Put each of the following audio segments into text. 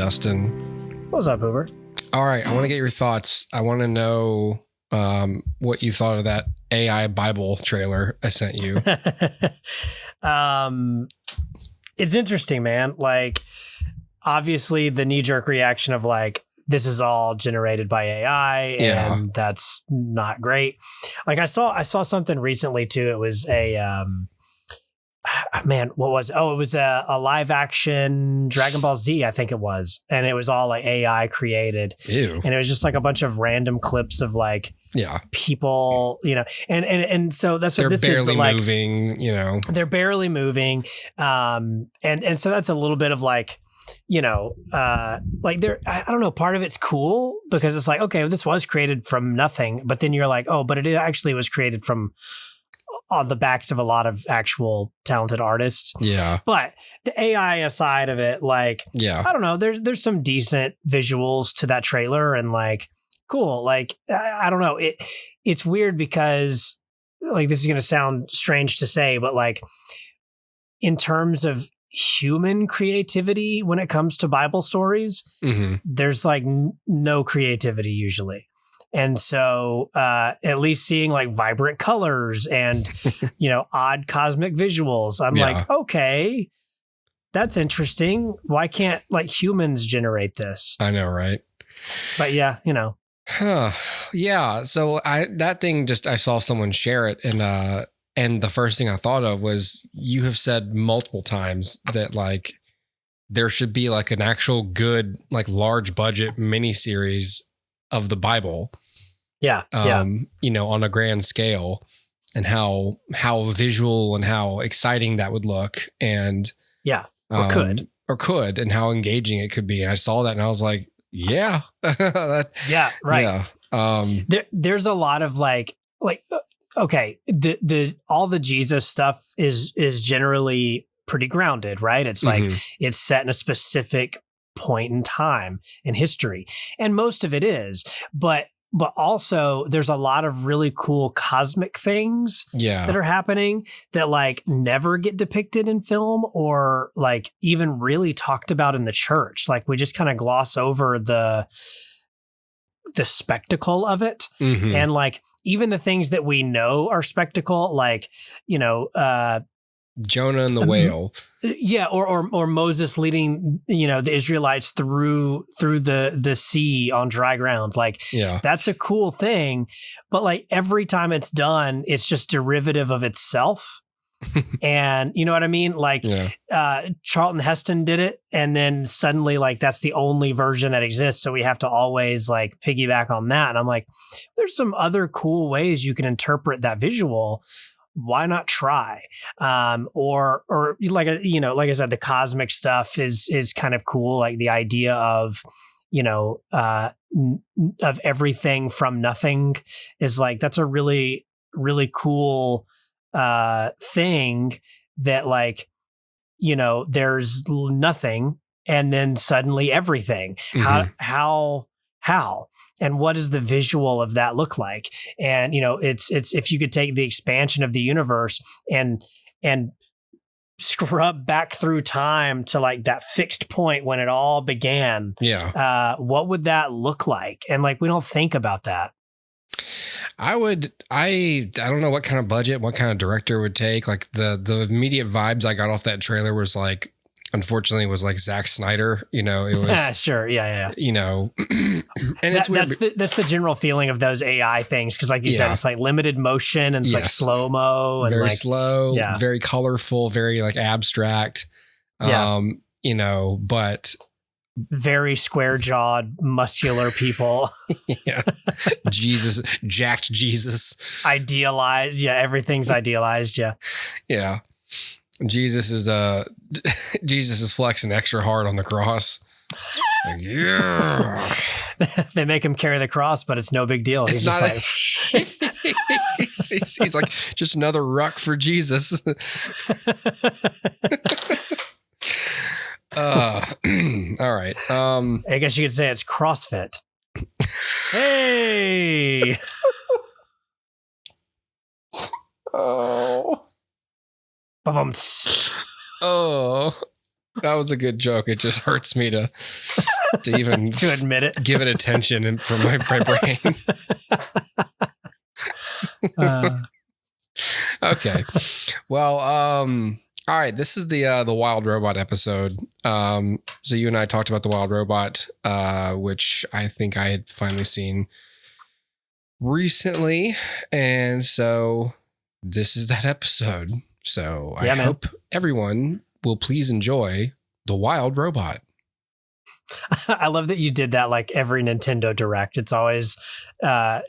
Dustin. What's up, Uber? All right, I want to get your thoughts. I want to know what you thought of that AI Bible trailer I sent you. It's interesting, man. Like, obviously, the knee-jerk reaction of like, this is all generated by AI, and that's not great. Like, I saw something recently too. It was a man, what was it? Oh, it was a live action Dragon Ball Z, I think it was. And it was all like AI created. Ew. And it was just like a bunch of random clips of like people, you know, and so that's what they're this is. They're barely moving, you know. They're barely moving. And so that's a little bit of like, you know, like there, I don't know, part of it's cool because it's like, okay, this was created from nothing, but then you're like, oh, but it actually was created from on the backs of a lot of actual talented artists. Yeah. But the AI side of it, like, I don't know, there's some decent visuals to that trailer and like, cool. Like, I don't know. It's weird because like, this is going to sound strange to say, but like in terms of human creativity, when it comes to Bible stories, there's like no creativity usually. And so at least seeing like vibrant colors and, you know, odd cosmic visuals, I'm like, okay, that's interesting. Why can't like humans generate this? I know, right? But yeah, you know. Yeah. So that thing just, I saw someone share it and the first thing I thought of was you have said multiple times that like there should be like an actual good, like large budget miniseries of the Bible. You know, on a grand scale and how visual and how exciting that would look. And or could, and how engaging it could be. And I saw that and I was like, right. Yeah. There's a lot of like, okay, the all the Jesus stuff is generally pretty grounded, right? It's like it's set in a specific point in time in history, and most of it is, but also there's a lot of really cool cosmic things that are happening that like never get depicted in film or like even really talked about in the church. Like we just kind of gloss over the spectacle of it. And like even the things that we know are spectacle, like, you know, Jonah and the whale. Yeah. Or Moses leading, you know, the Israelites through the sea on dry ground. Like that's a cool thing. But like every time it's done, it's just derivative of itself. And you know what I mean? Like Charlton Heston did it. And then suddenly like, that's the only version that exists. So we have to always like piggyback on that. And I'm like, there's some other cool ways you can interpret that visual. Why not try? Or like, you know, like I said, the cosmic stuff is kind of cool. Like the idea of, you know, of everything from nothing is like, that's a really, really cool thing that like, you know, there's nothing and then suddenly everything. How and what does the visual of that look like? And, you know, it's if you could take the expansion of the universe and scrub back through time to like that fixed point when it all began. What would that look like? And like, we don't think about that. I don't know what kind of budget, what kind of director would take. Like the immediate vibes I got off that trailer was like, unfortunately, was like Zack Snyder. You know, it was sure, yeah. You know, and it's weird. That's the general feeling of those AI things because, like you said, it's like limited motion and it's like slow mo and very like, slow, very colorful, very like abstract. You know, but very square jawed, muscular people. Jesus, jacked Jesus, idealized. Yeah, everything's idealized. Yeah. Jesus is flexing extra hard on the cross. Like, they make him carry the cross, but it's no big deal. He's just like he's like just another ruck for Jesus. All right. I guess you could say it's CrossFit. Hey. Oh. Ba-bum. Oh, that was a good joke. It just hurts me to to even to admit it, give it attention and for my brain. Okay. Well, all right. This is the Wild Robot episode. So you and I talked about the Wild Robot, which I think I had finally seen recently, and so this is that episode. So I hope everyone will please enjoy the Wild Robot. I love that you did that like every Nintendo Direct. It's always, what's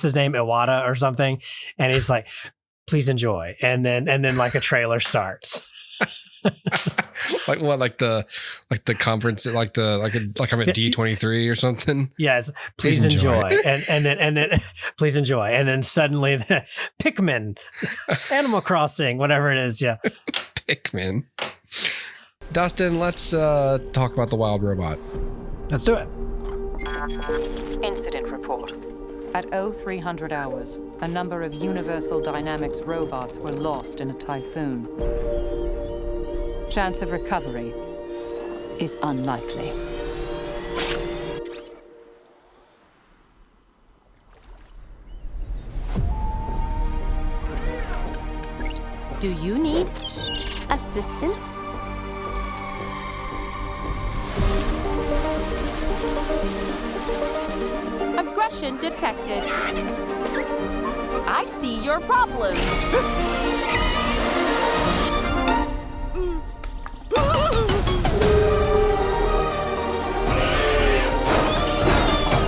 his name, Iwata or something, and he's like, "Please enjoy," and then like a trailer starts. Like what? Like the conference, like I'm at D23 or something. Yes, please enjoy. and then please enjoy, and then suddenly the Pikmin, Animal Crossing, whatever it is. Yeah, Pikmin. Dustin, let's talk about the Wild Robot. Let's do it. Incident report. At 0300 hours, a number of Universal Dynamics robots were lost in a typhoon. Chance of recovery is unlikely. Do you need assistance? Aggression detected. I see your problem.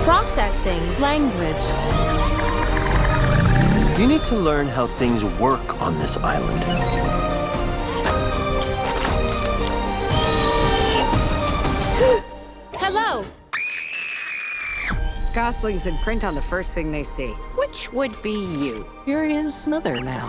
Processing language. You need to learn how things work on this island. Hello. Goslings imprint on the first thing they see. Which would be you? You're his mother now.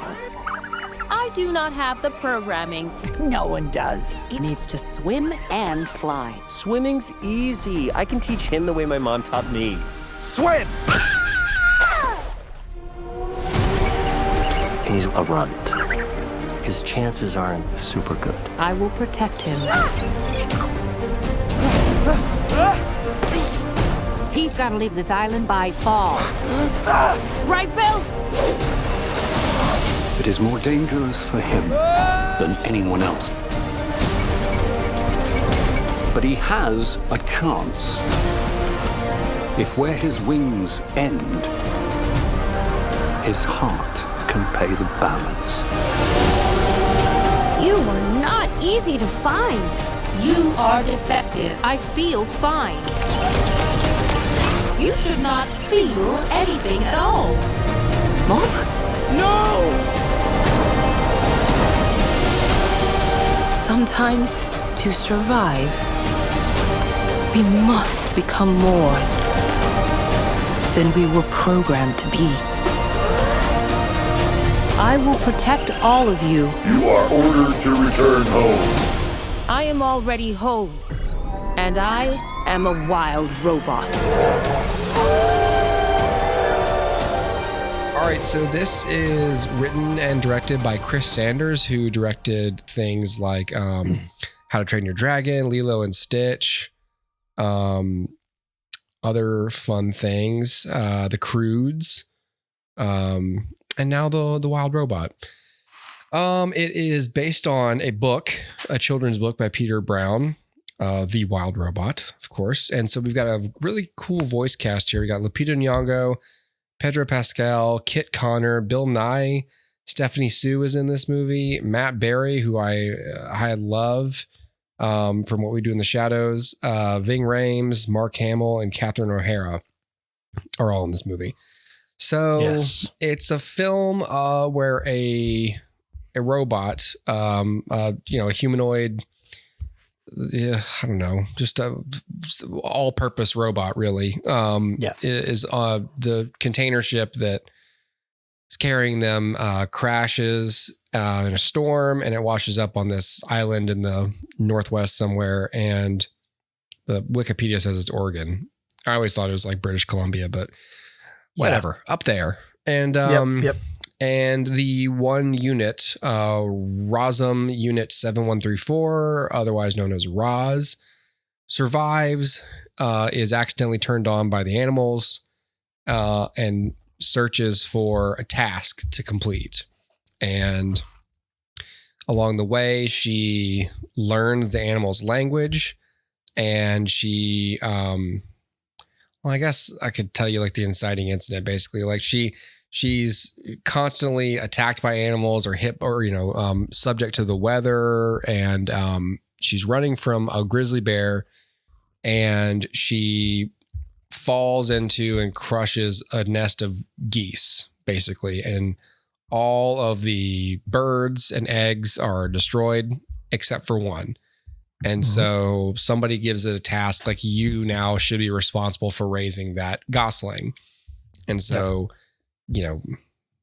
I do not have the programming. No one does. He needs to swim and fly. Swimming's easy. I can teach him the way my mom taught me. Swim! He's a runt. His chances aren't super good. I will protect him. He's got to leave this island by fall. Right, Bill? It is more dangerous for him than anyone else. But he has a chance. If where his wings end, his heart can pay the balance. You are not easy to find. You are defective. I feel fine. You should not feel anything at all. Mom? No! Sometimes, to survive, we must become more than we were programmed to be. I will protect all of you. You are ordered to return home. I am already home, and I am a wild robot. All right, so this is written and directed by Chris Sanders, who directed things like How to Train Your Dragon, Lilo and Stitch, other fun things, The Croods, and now the Wild Robot. It is based on a book, a children's book by Peter Brown, The Wild Robot, of course. And so we've got a really cool voice cast here. We got Lupita Nyong'o, Pedro Pascal, Kit Connor, Bill Nye, Stephanie Sue is in this movie, Matt Berry, who I love from What We Do in the Shadows, Ving Rhames, Mark Hamill, and Catherine O'Hara are all in this movie. So It's a film where a robot, a humanoid, I don't know, just a all-purpose robot, really. Is the container ship that is carrying them crashes in a storm, and it washes up on this island in the northwest somewhere. And the Wikipedia says it's Oregon. I always thought it was like British Columbia, but whatever, up there. And and the one unit, Rosum Unit 7134, otherwise known as Roz, survives, is accidentally turned on by the animals, and searches for a task to complete. And along the way, she learns the animal's language, and she, well, I guess I could tell you like the inciting incident, basically. Like she's constantly attacked by animals or hit or, subject to the weather. And she's running from a grizzly bear, and she falls into and crushes a nest of geese, basically. And all of the birds and eggs are destroyed except for one. And so somebody gives it a task, like, you now should be responsible for raising that gosling. And so,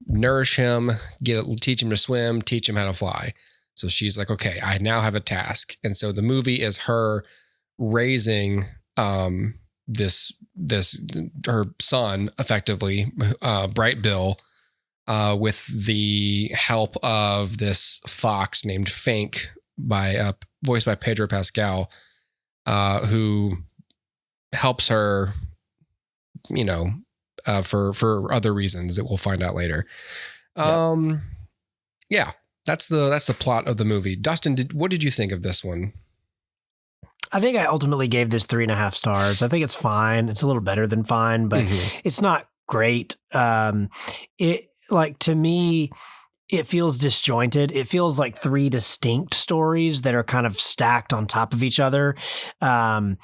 nourish him, teach him to swim, teach him how to fly. So she's like, okay, I now have a task. And so the movie is her raising her son, effectively, Bright Bill, with the help of this fox named Fink, voiced by Pedro Pascal, who helps her, for other reasons that we'll find out later. Yeah, that's the plot of the movie. Dustin, what did you think of this one? I think I ultimately gave this 3.5 stars. I think it's fine. It's a little better than fine, but it's not great. To me, it feels disjointed. It feels like 3 distinct stories that are kind of stacked on top of each other. I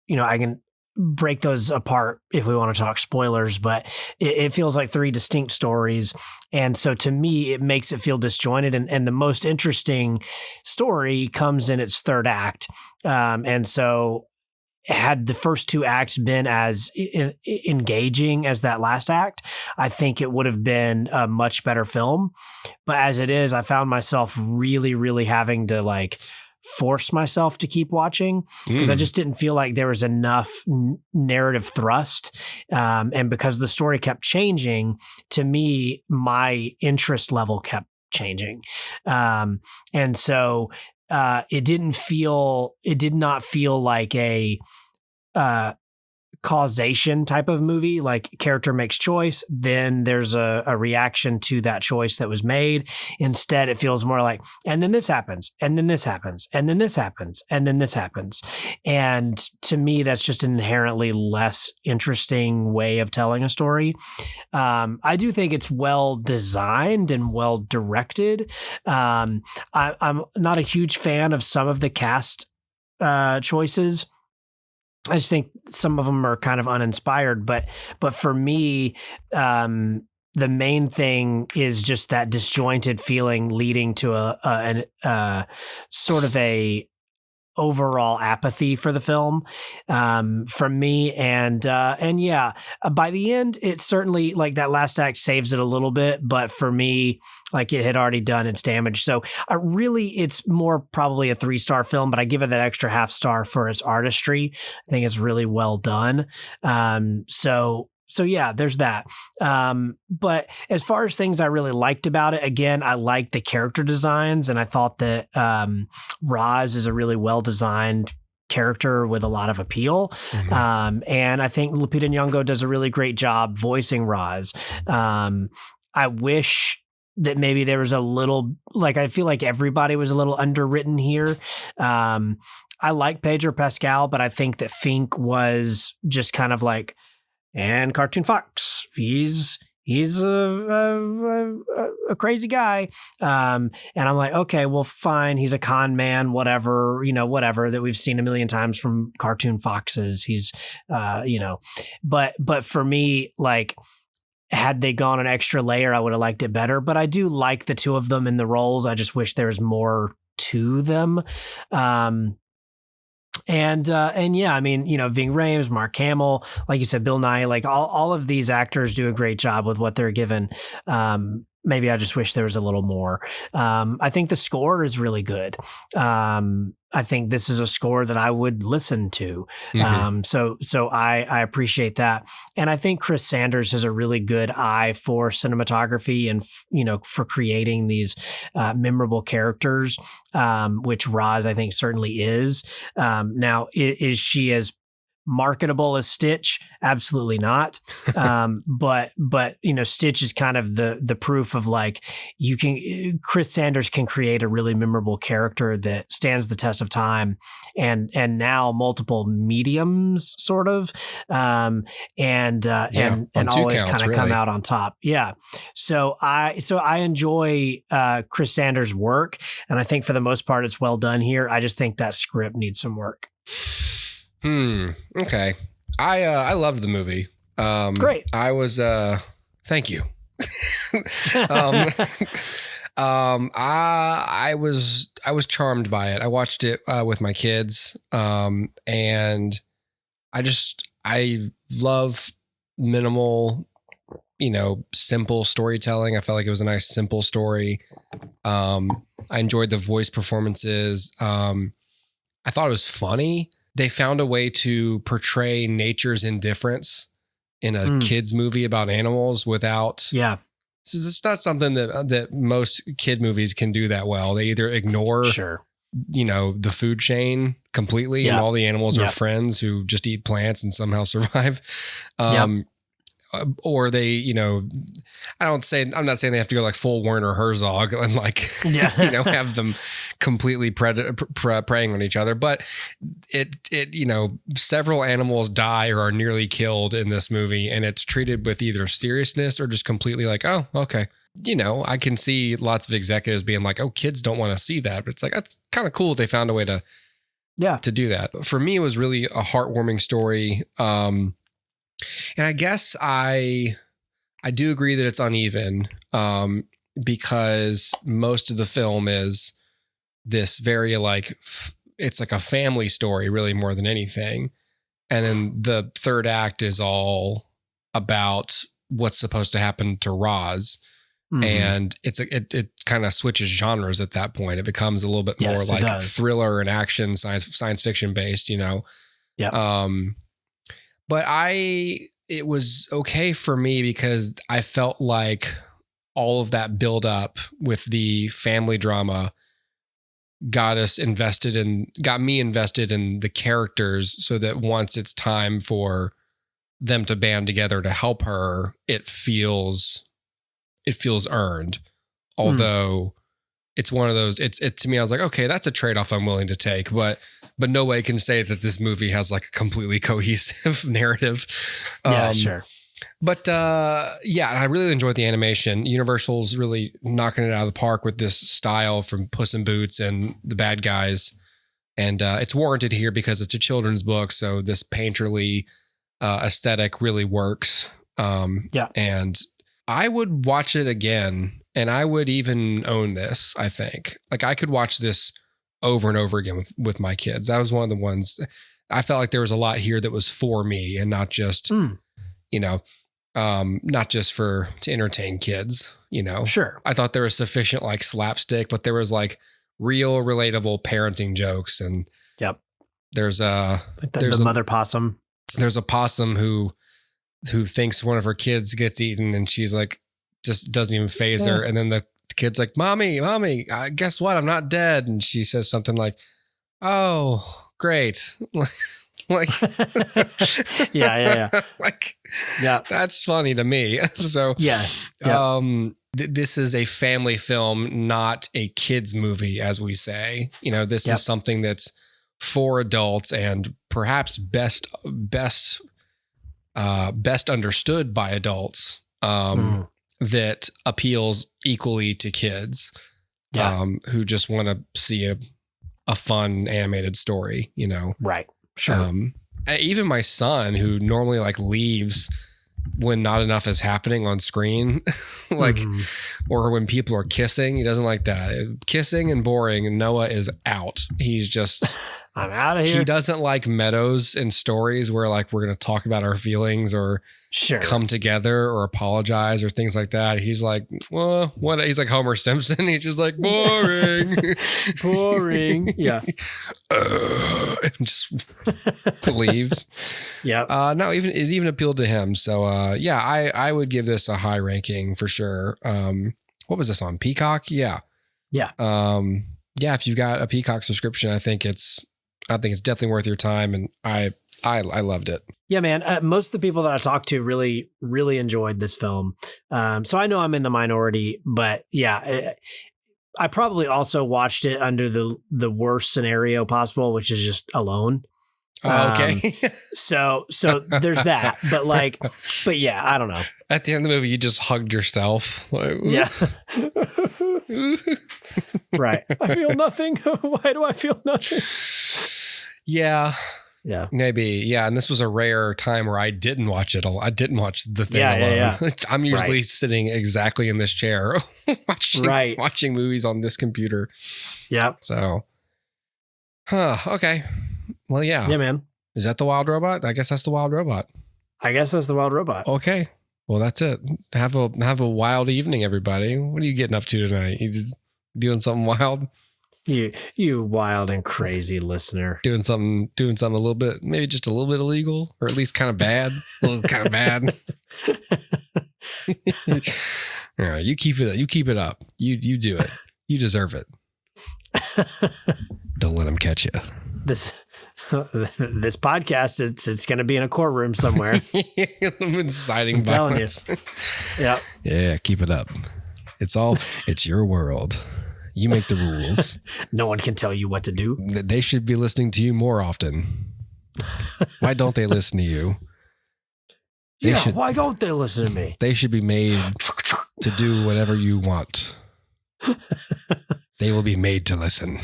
can break those apart if we want to talk spoilers, but it feels like 3 distinct stories. And so to me, it makes it feel disjointed. And the most interesting story comes in its third act. And so had the first 2 acts been as engaging as that last act, I think it would have been a much better film. But as it is, I found myself really, really having to force myself to keep watching because I just didn't feel like there was enough narrative thrust. And because the story kept changing, to me, my interest level kept changing. And so it did not feel like a causation type of movie, like character makes choice, then there's a reaction to that choice that was made. Instead, it feels more like, and then this happens, and then this happens, and then this happens, and then this happens. And to me, that's just an inherently less interesting way of telling a story. I do think it's well designed and well directed. I'm not a huge fan of some of the cast choices. I just think some of them are kind of uninspired, but for me, the main thing is just that disjointed feeling leading to a sort of a overall apathy for the film from me. And yeah, by the end, it certainly, like, that last act saves it a little bit, but for me, like, it had already done its damage. So it's more probably a 3-star film, but I give it that extra half star for its artistry. I think it's really well done. So yeah, there's that. But as far as things I really liked about it, again, I liked the character designs, and I thought that Roz is a really well-designed character with a lot of appeal. And I think Lupita Nyong'o does a really great job voicing Roz. I wish that maybe there was a little, I feel like everybody was a little underwritten here. I like Pedro Pascal, but I think that Fink was just kind of like, and Cartoon Fox, he's a crazy guy. And I'm like, okay, well, fine. He's a con man, whatever, that we've seen a million times from Cartoon Foxes. He's, but for me, had they gone an extra layer, I would have liked it better. But I do like the 2 of them in the roles. I just wish there was more to them. And yeah, I mean, Ving Rhames, Mark Hamill, like you said, Bill Nye, all of these actors do a great job with what they're given. maybe I just wish there was a little more. I think the score is really good. I think this is a score that I would listen to. So I appreciate that. And I think Chris Sanders has a really good eye for cinematography and, for creating these memorable characters, which Roz, I think, certainly is. Now, is she as marketable as Stitch? Absolutely not. But Stitch is kind of the proof of like, Chris Sanders can create a really memorable character that stands the test of time and now multiple mediums sort of, and always kind of come out on top. Yeah. So I enjoy Chris Sanders' work, and I think for the most part it's well done here. I just think that script needs some work. Okay. I loved the movie. Great. I was, thank you. I was charmed by it. I watched it, with my kids. And I love minimal, simple storytelling. I felt like it was a nice, simple story. I enjoyed the voice performances. I thought it was funny. They found a way to portray nature's indifference in a kid's movie about animals without. Yeah. It's not something that most kid movies can do that well. They either ignore, the food chain completely and all the animals are friends who just eat plants and somehow survive. Or they, I'm not saying they have to go like full Werner Herzog and like, have them completely preying on each other. But several animals die or are nearly killed in this movie, and it's treated with either seriousness or just completely like, oh, okay. I can see lots of executives being like, oh, kids don't want to see that. But it's like, that's kind of cool. They found a way to do that. For me, it was really a heartwarming story. And I guess I do agree that it's uneven, because most of the film is this very it's like a family story really more than anything. And then the third act is all about what's supposed to happen to Roz. And it kind of switches genres at that point. It becomes a little bit more like thriller and action, science fiction based, But it was okay for me because I felt like all of that build up with the family drama got me invested in the characters, so that once it's time for them to band together to help her, it feels earned. Although it's one of those, to me, I was like, okay, that's a trade-off I'm willing to take, but no way can say that this movie has like a completely cohesive narrative. Sure. But I really enjoyed the animation. Universal's really knocking it out of the park with this style from Puss in Boots and the bad guys. And it's warranted here because it's a children's book. So this painterly aesthetic really works. And I would watch it again, and I would even own this, I think. Like, I could watch this over and over again with my kids. That was one of the ones I felt like there was a lot here that was for me and not just, not just to entertain kids, Sure. I thought there was sufficient like slapstick, but there was like real relatable parenting jokes. And there's the mother possum. There's a possum who thinks one of her kids gets eaten, and she's like, just doesn't even faze her. And then the kid's like, mommy, guess what? I'm not dead. And she says something like, oh, great. Like, that's funny to me. So yes. This is a family film, not a kids movie, as we say. This is something that's for adults and perhaps best understood by adults, that appeals equally to kids, who just want to see a fun animated story, Right. Sure. Even my son, who normally like leaves when not enough is happening on screen, or when people are kissing, he doesn't like that. Kissing and boring, and Noah is out. He's just I'm out of here. He doesn't like meadows and stories where like we're going to talk about our feelings or come together or apologize or things like that. He's like, well, what? He's like Homer Simpson. He's just like boring, boring. Yeah. And just leaves. Yeah. No, it even appealed to him. So yeah, I would give this a high ranking for sure. What was this on Peacock? Yeah. Yeah. Yeah. If you've got a Peacock subscription, I think it's definitely worth your time. And I loved it. Yeah, man. Most of the people that I talked to really, really enjoyed this film. So I know I'm in the minority, but yeah, I probably also watched it under the worst scenario possible, which is just alone. Okay. So there's that, but yeah, I don't know. At the end of the movie, you just hugged yourself. Like, yeah. Right. I feel nothing. Why do I feel nothing? Yeah. Yeah. Maybe. Yeah. And this was a rare time where I didn't watch it. I didn't watch the thing alone. Yeah. I'm usually sitting exactly in this chair watching movies on this computer. Yeah. So, okay. Well, yeah. Yeah, man. Is that the Wild Robot? I guess that's the Wild Robot. I guess that's the Wild Robot. Okay. Well, that's it. Have a wild evening, everybody. What are you getting up to tonight? You just doing something wild? You wild and crazy listener. Doing something a little bit, maybe just a little bit illegal, or at least kind of bad. A little kind of bad. All right, you keep it up. You keep it up. You do it. You deserve it. Don't let them catch you. This podcast, it's going to be in a courtroom somewhere. Inciting violence. Yeah. Yeah. Keep it up. It's your world. You make the rules. No one can tell you what to do. They should be listening to you more often. Why don't they listen to you? Why don't they listen to me? They should be made to do whatever you want. They will be made to listen.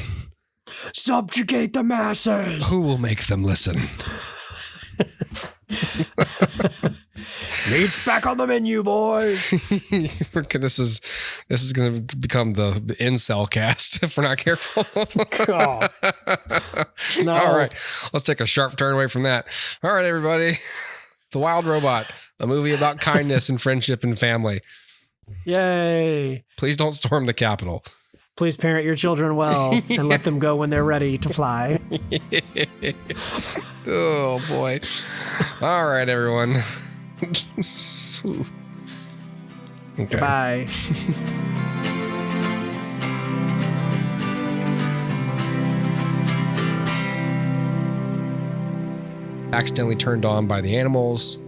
Subjugate the masses. Who will make them listen? Meat's back on the menu, boys. This is going to become the incel cast if we're not careful. Oh. No. All right, let's take a sharp turn away from that. All right, everybody, it's a Wild Robot, a movie about kindness and friendship and family. Yay! Please don't storm the Capitol. Please parent your children well and let them go when they're ready to fly. Oh, boy. All right, everyone. Okay. Bye. Accidentally turned on by the animals.